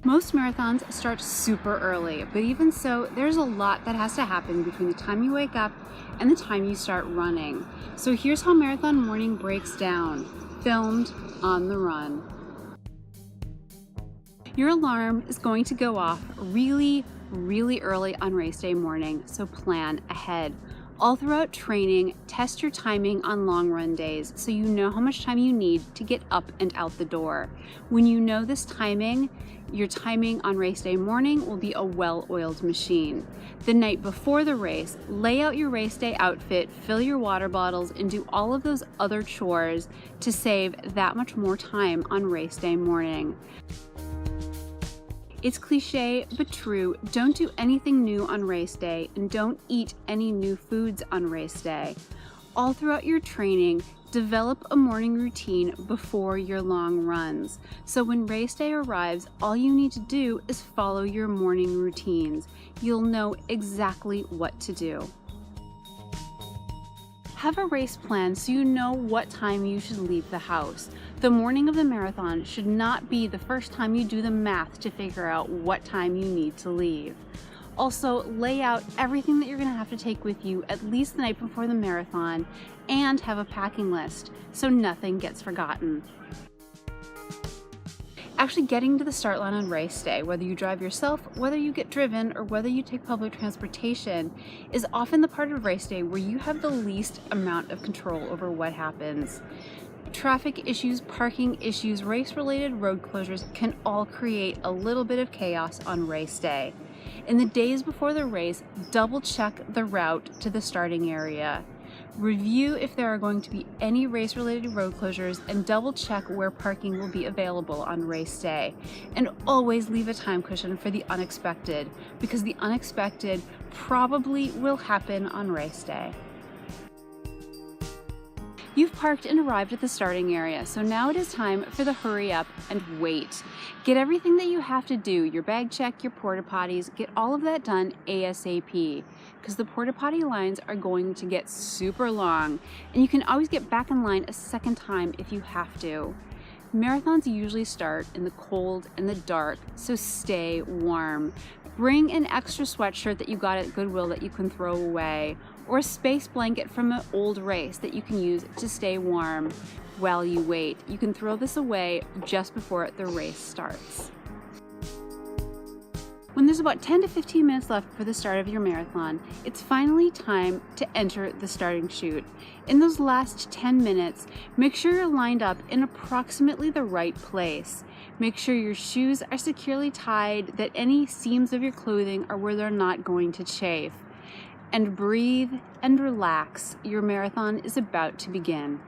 Most marathons start super early, but even so, there's a lot that has to happen between the time you wake up and the time you start running. So here's how marathon morning breaks down, filmed on the run. Your alarm is going to go off really early on race day morning, so plan ahead. All throughout training, test your timing on long run days so you know how much time you need to get up and out the door. When you know this timing, your timing on race day morning will be a well-oiled machine. The night before the race, lay out your race day outfit, fill your water bottles, and do all of those other chores to save that much more time on race day morning. It's cliche, but true. Don't do anything new on race day and don't eat any new foods on race day. All throughout your training, develop a morning routine before your long runs. So when race day arrives, all you need to do is follow your morning routines. You'll know exactly what to do. Have a race plan so you know what time you should leave the house. The morning of the marathon should not be the first time you do the math to figure out what time you need to leave. Also, lay out everything that you're going to have to take with you at least the night before the marathon and have a packing list so nothing gets forgotten. Actually getting to the start line on race day, whether you drive yourself, whether you get driven, or whether you take public transportation, is often the part of race day where you have the least amount of control over what happens. Traffic issues, parking issues, race-related road closures can all create a little bit of chaos on race day. In the days before the race, double-check the route to the starting area. Review if there are going to be any race-related road closures and double-check where parking will be available on race day. And always leave a time cushion for the unexpected, because the unexpected probably will happen on race day. You've parked and arrived at the starting area, so now it is time for the hurry up and wait. Get everything that you have to do, your bag check, your porta potties, get all of that done ASAP, because the porta potty lines are going to get super long, and you can always get back in line a second time if you have to. Marathons usually start in the cold and the dark, so stay warm. Bring an extra sweatshirt that you got at Goodwill that you can throw away, or a space blanket from an old race that you can use to stay warm while you wait. You can throw this away just before the race starts. When there's about 10 to 15 minutes left for the start of your marathon, it's finally time to enter the starting chute. In those last 10 minutes, make sure you're lined up in approximately the right place. Make sure your shoes are securely tied, that any seams of your clothing are where they're not going to chafe. And breathe and relax. Your marathon is about to begin.